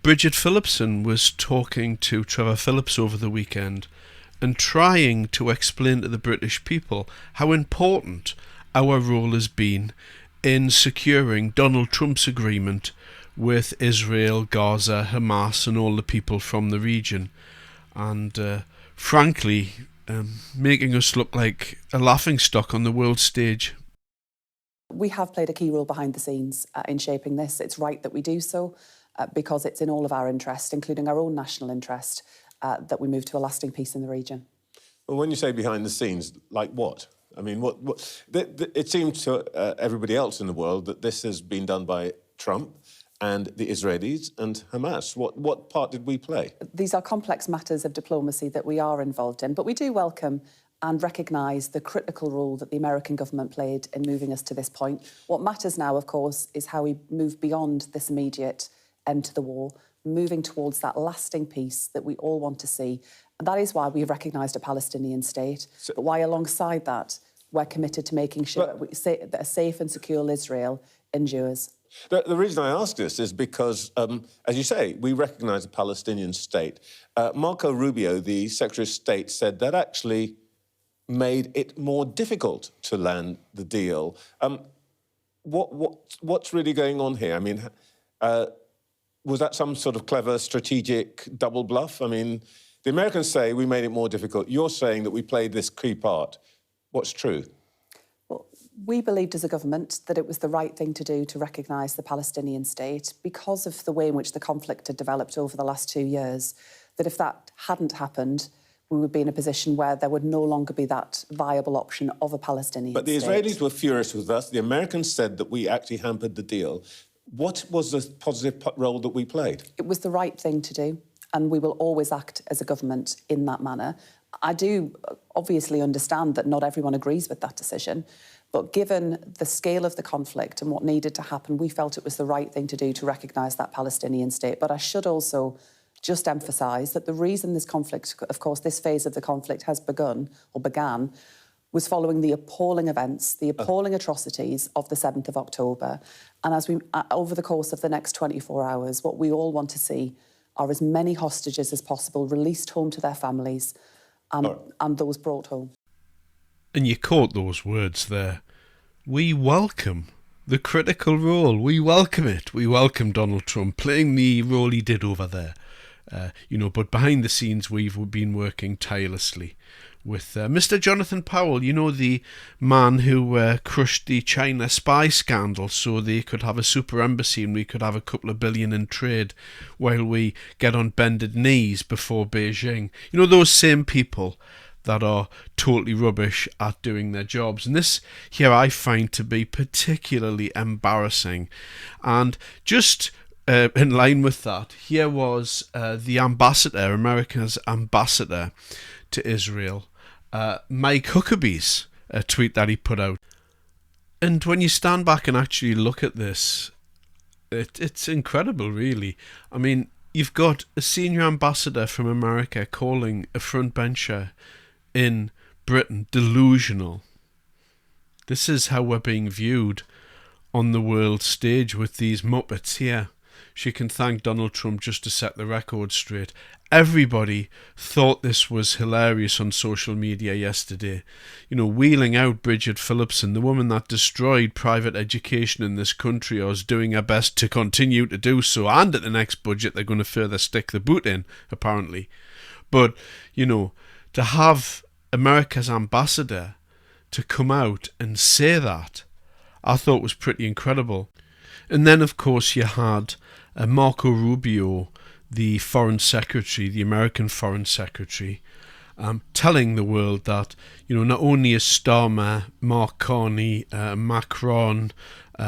Bridget Phillipson was talking to Trevor Phillips over the weekend and trying to explain to the British people how important our role has been in securing Donald Trump's agreement with Israel, Gaza, Hamas and all the people from the region. And frankly, making us look like a laughingstock on the world stage. We have played a key role behind the scenes in shaping this. It's right that we do so because it's in all of our interest, including our own national interest, that we move to a lasting peace in the region. Well, when you say behind the scenes, like what? I mean, it seems to everybody else in the world that this has been done by Trump and the Israelis and Hamas. What part did we play? These are complex matters of diplomacy that we are involved in, but we do welcome and recognise the critical role that the American government played in moving us to this point. What matters now, of course, is how we move beyond this immediate end to the war, moving towards that lasting peace that we all want to see. And that is why we've recognised a Palestinian state, but why alongside that, we're committed to making sure that a safe and secure Israel endures. The reason I ask this is because, as you say, we recognise a Palestinian state. Marco Rubio, the Secretary of State, said that actually made it more difficult to land the deal. What's really going on here? I mean, was that some sort of clever strategic double bluff? I mean, the Americans say we made it more difficult. You're saying that we played this key part. What's true? Well, we believed as a government that it was the right thing to do to recognise the Palestinian state because of the way in which the conflict had developed over the last 2 years, that if that hadn't happened, we would be in a position where there would no longer be that viable option of a Palestinian state. But the Israelis were furious with us. The Americans said that we actually hampered the deal. What was the positive role that we played? It was the right thing to do, and we will always act as a government in that manner. I do obviously understand that not everyone agrees with that decision, but given the scale of the conflict and what needed to happen, we felt it was the right thing to do to recognise that Palestinian state. But I should also just emphasise that the reason this conflict, of course, this phase of the conflict has began, was following the appalling events, the appalling atrocities of the 7th of October. And as we, over the course of the next 24 hours, what we all want to see are as many hostages as possible released home to their families and those brought home. And you caught those words there. We welcome the critical role. We welcome it. We welcome Donald Trump playing the role he did over there. But behind the scenes, we've been working tirelessly with Mr. Jonathan Powell, the man who crushed the China spy scandal so they could have a super embassy and we could have a couple of billion in trade while we get on bended knees before Beijing. Those same people that are totally rubbish at doing their jobs. And this here I find to be particularly embarrassing. And just in line with that, here was the ambassador, America's ambassador to Israel, Mike Huckabee's tweet that he put out. And when you stand back and actually look at this, it's incredible, really. I mean, you've got a senior ambassador from America calling a frontbencher in Britain delusional. This is how we're being viewed on the world stage with these muppets here. She can thank Donald Trump just to set the record straight. Everybody thought this was hilarious on social media yesterday. Wheeling out Bridget Phillipson, the woman that destroyed private education in this country, or is doing her best to continue to do so. And at the next budget, they're going to further stick the boot in, apparently. But, to have America's ambassador to come out and say that, I thought was pretty incredible. And then, of course, you had Marco Rubio, the foreign secretary, the American foreign secretary, telling the world that, not only is Starmer, Mark Carney, Macron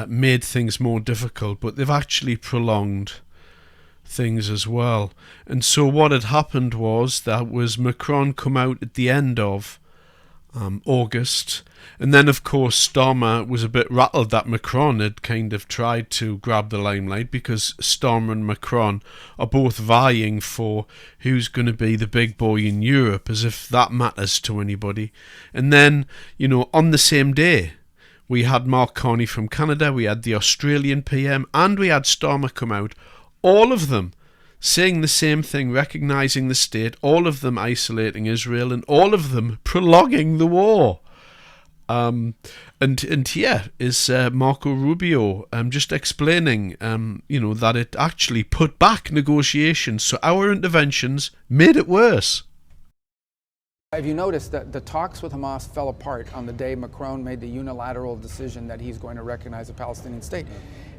made things more difficult, but they've actually prolonged things as well. And so what had happened was Macron come out at the end of August, and then of course Starmer was a bit rattled that Macron had kind of tried to grab the limelight, because Starmer and Macron are both vying for who's going to be the big boy in Europe, as if that matters to anybody. And then, on the same day, we had Mark Carney from Canada, we had the Australian PM, and we had Starmer come out, all of them saying the same thing, recognising the state, all of them isolating Israel, and all of them prolonging the war. And here is Marco Rubio just explaining, that it actually put back negotiations, so our interventions made it worse. Have you noticed that the talks with Hamas fell apart on the day Macron made the unilateral decision that he's going to recognize a Palestinian state?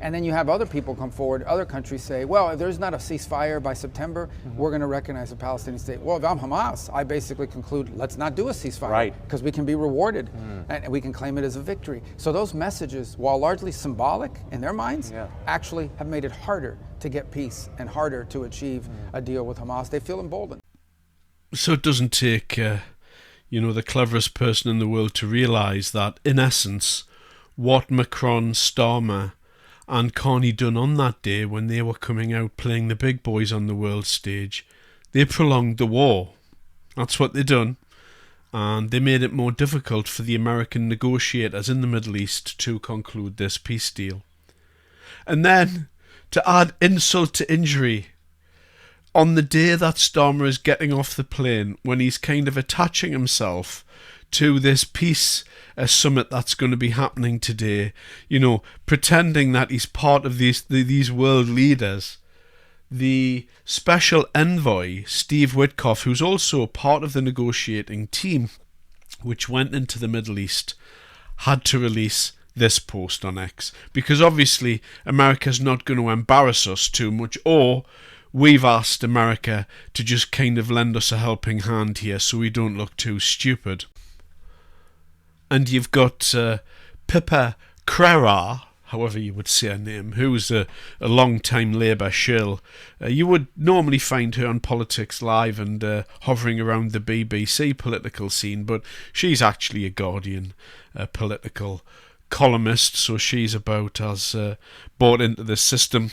And then you have other people come forward, other countries say, well, if there's not a ceasefire by September, we're going to recognize a Palestinian state. Well, if I'm Hamas, I basically conclude, let's not do a ceasefire, because we can be rewarded and we can claim it as a victory. So those messages, while largely symbolic in their minds, actually have made it harder to get peace and harder to achieve a deal with Hamas. They feel emboldened. So it doesn't take, the cleverest person in the world to realise that, in essence, what Macron, Starmer and Carney done on that day when they were coming out playing the big boys on the world stage, they prolonged the war. That's what they done. And they made it more difficult for the American negotiators in the Middle East to conclude this peace deal. And then, to add insult to injury, on the day that Starmer is getting off the plane, when he's kind of attaching himself to this peace summit that's going to be happening today, pretending that he's part of these world leaders, the special envoy, Steve Witkoff, who's also part of the negotiating team which went into the Middle East, had to release this post on X, because obviously America's not going to embarrass us too much, or we've asked America to just kind of lend us a helping hand here so we don't look too stupid. And you've got Pippa Crerar, however you would say her name, who's a long-time Labour shill. You would normally find her on Politics Live and hovering around the BBC political scene, but she's actually a Guardian political columnist, so she's about as bought into the system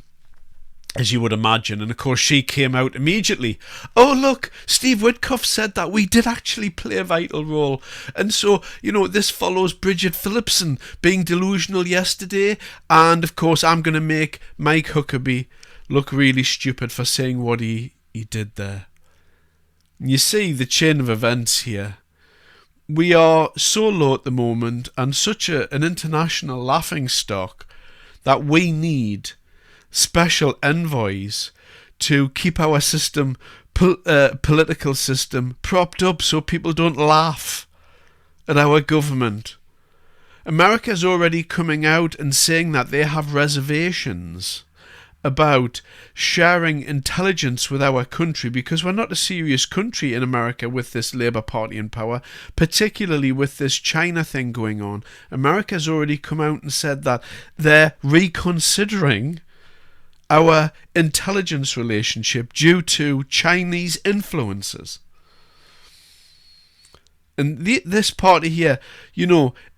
as you would imagine. And of course she came out immediately. Oh look, Steve Witkoff said that we did actually play a vital role. And so, this follows Bridget Phillipson being delusional yesterday, and of course I'm going to make Mike Huckabee look really stupid for saying what he did there. You see the chain of events here. We are so low at the moment and such an international laughingstock that we need special envoys to keep our system, political system, propped up so people don't laugh at our government. America's already coming out and saying that they have reservations about sharing intelligence with our country, because we're not a serious country in America with this Labour Party in power, particularly with this China thing going on. America's already come out and said that they're reconsidering our intelligence relationship due to Chinese influences. And this party here,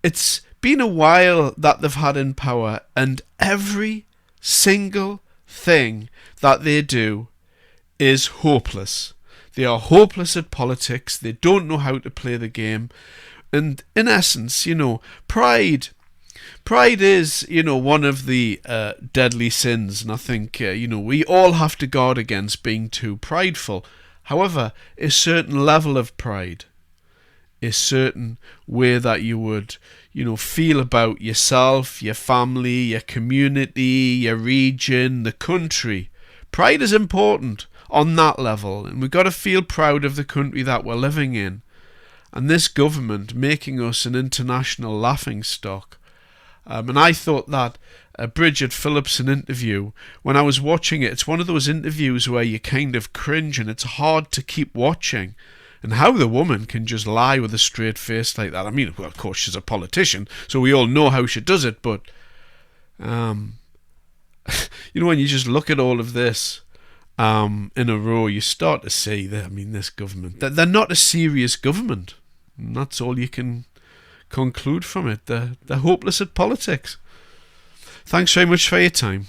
it's been a while that they've had in power, and every single thing that they do is hopeless. They are hopeless at politics. They don't know how to play the game. And in essence, Pride is, one of the deadly sins, and I think, we all have to guard against being too prideful. However, a certain level of pride, a certain way that you would, feel about yourself, your family, your community, your region, the country. Pride is important on that level, and we've got to feel proud of the country that we're living in. And this government making us an international laughingstock. And I thought that Bridget Phillipson interview, when I was watching it, it's one of those interviews where you kind of cringe and it's hard to keep watching. And how the woman can just lie with a straight face like that. I mean, well, of course, she's a politician, so we all know how she does it, but, when you just look at all of this in a row, you start to see that, this government, they're not a serious government. And that's all you can conclude from it. They're hopeless at politics. Thanks very much for your time.